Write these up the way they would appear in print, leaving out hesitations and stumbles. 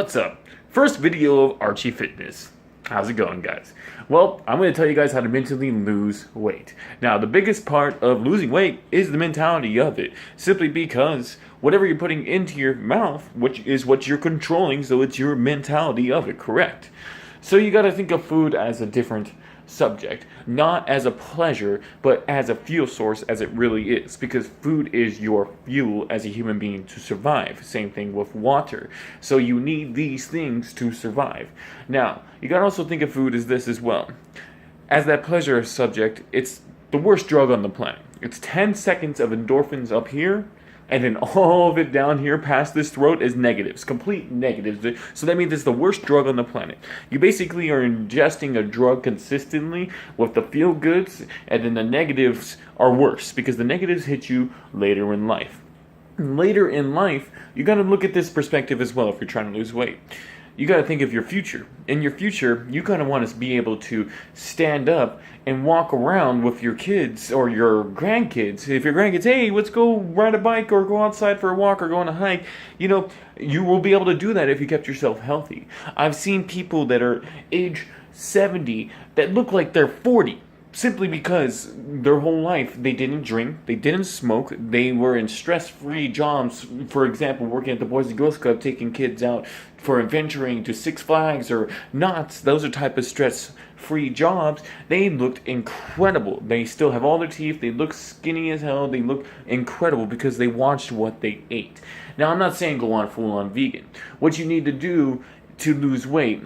What's up? First video of ArchiFitness. How's it going, guys? Well, I'm going to tell you guys how to mentally lose weight. Now, the biggest part of losing weight is the mentality of it. Simply because whatever you're putting into your mouth, which is what you're controlling, so it's your mentality of it, correct? So you got to think of food as a different subject, not as a pleasure, but as a fuel source as it really is, because food is your fuel as a human being to survive. Same thing with water. So you need these things to survive. Now, you gotta also think of food as this as well. As that pleasure subject, it's the worst drug on the planet. It's 10 seconds of endorphins up here, and then all of it down here past this throat is negatives, complete negatives. So that means it's the worst drug on the planet. You basically are ingesting a drug consistently with the feel goods, and then the negatives are worse because the negatives hit you later in life. Later in life, you got to look at this perspective as well if you're trying to lose weight. You got to think of your future. In your future, you kind of want to be able to stand up and walk around with your kids or your grandkids. If your grandkids, hey, let's go ride a bike or go outside for a walk or go on a hike, you will be able to do that if you kept yourself healthy. I've seen people that are age 70 that look like they're 40. Simply because their whole life they didn't drink, they didn't smoke, they were in stress-free jobs. For example, working at the Boys and Girls Club, taking kids out for adventuring to Six Flags or Knott's. Those are type of stress-free jobs. They looked incredible. They still have all their teeth. They look skinny as hell. They look incredible because they watched what they ate. Now, I'm not saying go on full-on vegan. What you need to do to lose weight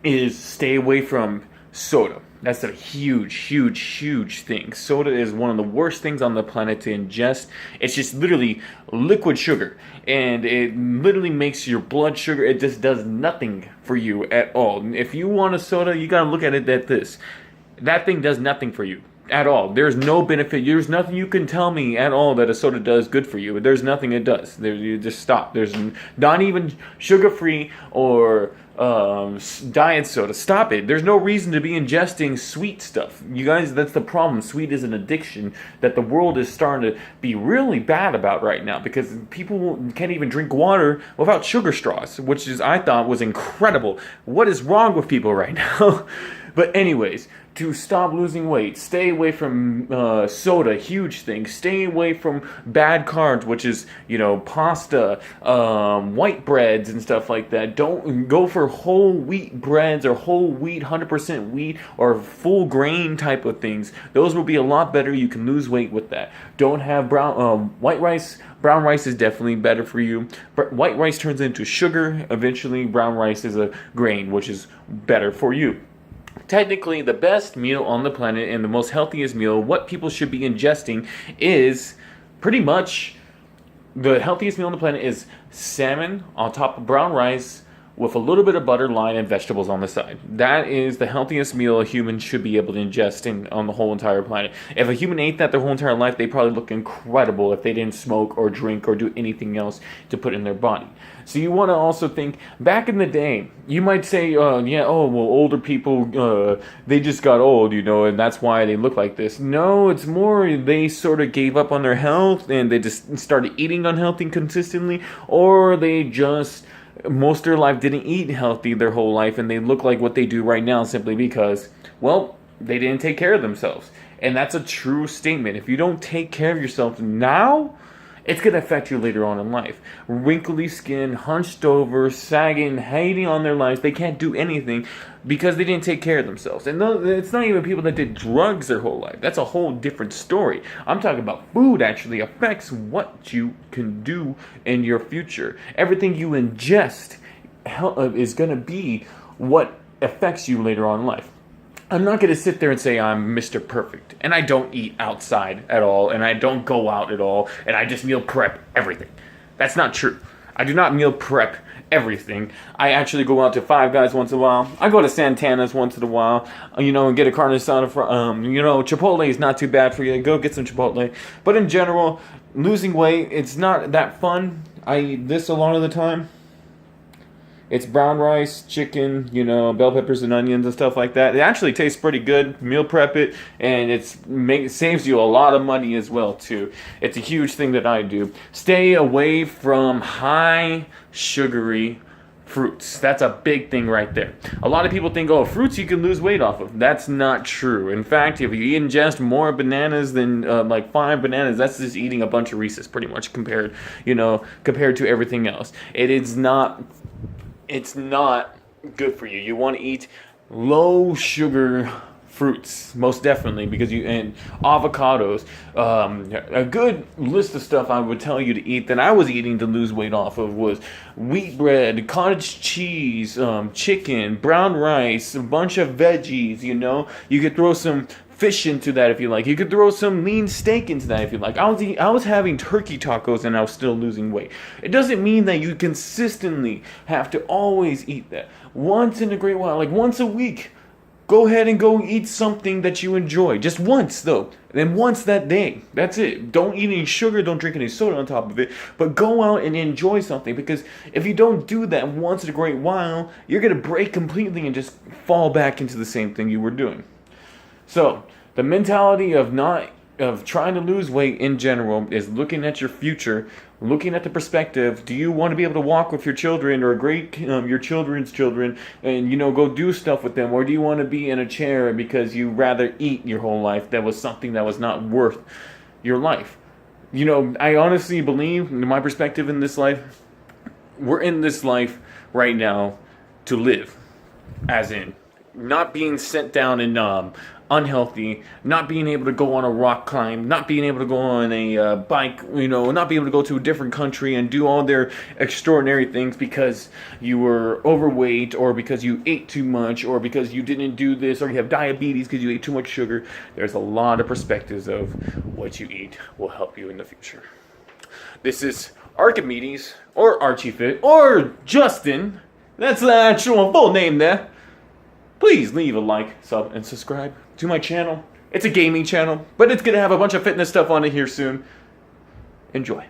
is stay away from soda. That's a huge thing. Soda is one of the worst things on the planet to ingest. It's just literally liquid sugar. And it literally makes your blood sugar, it just does nothing for you at all. If you want a soda, you gotta look at it at this. That thing does nothing for you at all. There's no benefit. There's nothing you can tell me at all that a soda does good for you. There's nothing it does. You just stop. There's not even sugar-free or diet soda. Stop it. There's no reason to be ingesting sweet stuff. You guys, that's the problem. Sweet is an addiction that the world is starting to be really bad about right now because people can't even drink water without sugar straws, which is, I thought, was incredible. What is wrong with people right now? But anyways, to stop losing weight, stay away from soda, huge thing. Stay away from bad carbs, which is, pasta, white breads and stuff like that. Don't go for whole wheat breads or whole wheat, 100% wheat or full grain type of things. Those will be a lot better. You can lose weight with that. Don't have white rice. Brown rice is definitely better for you. But white rice turns into sugar. Eventually, brown rice is a grain, which is better for you. Technically, the best meal on the planet and the most healthiest meal, what people should be ingesting is pretty much the healthiest meal on the planet is salmon on top of brown rice with a little bit of butter, lime, and vegetables on the side. That is the healthiest meal a human should be able to ingest on the whole entire planet. If a human ate that their whole entire life, they'd probably look incredible if they didn't smoke or drink or do anything else to put in their body. So you want to also think, back in the day, you might say, older people, they just got old, and that's why they look like this. No, it's more they sort of gave up on their health and they just started eating unhealthy consistently, or they just most of their life didn't eat healthy their whole life and they look like what they do right now simply because, they didn't take care of themselves. And that's a true statement. If you don't take care of yourself now, it's going to affect you later on in life. Wrinkly skin, hunched over, sagging, hating on their lives. They can't do anything because they didn't take care of themselves. And it's not even people that did drugs their whole life. That's a whole different story. I'm talking about food actually affects what you can do in your future. Everything you ingest is going to be what affects you later on in life. I'm not going to sit there and say I'm Mr. Perfect, and I don't eat outside at all, and I don't go out at all, and I just meal prep everything. That's not true. I do not meal prep everything. I actually go out to Five Guys once in a while. I go to Santana's once in a while, and get a carne asada. Chipotle is not too bad for you. Go get some Chipotle. But in general, losing weight, it's not that fun. I eat this a lot of the time. It's brown rice, chicken, bell peppers and onions and stuff like that. It actually tastes pretty good. Meal prep it, and it saves you a lot of money as well, too. It's a huge thing that I do. Stay away from high sugary fruits. That's a big thing right there. A lot of people think, oh, fruits you can lose weight off of. That's not true. In fact, if you ingest more bananas than like 5 bananas, that's just eating a bunch of Reese's pretty much compared to everything else. It's not good for you. You want to eat low sugar fruits, most definitely, because and avocados. A good list of stuff I would tell you to eat that I was eating to lose weight off of was wheat bread, cottage cheese, chicken, brown rice, a bunch of veggies. You could throw some fish into that if you like. You could throw some lean steak into that if you like. I was having turkey tacos and I was still losing weight. It doesn't mean that you consistently have to always eat that. Once in a great while, like once a week, go ahead and go eat something that you enjoy. Just once, though. And once that day. That's it. Don't eat any sugar. Don't drink any soda on top of it. But go out and enjoy something. Because if you don't do that once in a great while, you're going to break completely and just fall back into the same thing you were doing. So, the mentality of trying to lose weight in general is looking at your future, looking at the perspective. Do you want to be able to walk with your children or your children's children and go do stuff with them, or do you want to be in a chair because you rather eat your whole life? That was something that was not worth your life. I honestly believe, in my perspective in this life, we're in this life right now to live, as in not being sent down and unhealthy, not being able to go on a rock climb, not being able to go on a bike, not being able to go to a different country and do all their extraordinary things because you were overweight, or because you ate too much, or because you didn't do this, or you have diabetes because you ate too much sugar. There's a lot of perspectives of what you eat will help you in the future. This is Archimedes, or ArchiFit, or Justin. That's the actual full name there. Please leave a like, sub, and subscribe to my channel. It's a gaming channel, but it's going to have a bunch of fitness stuff on it here soon. Enjoy.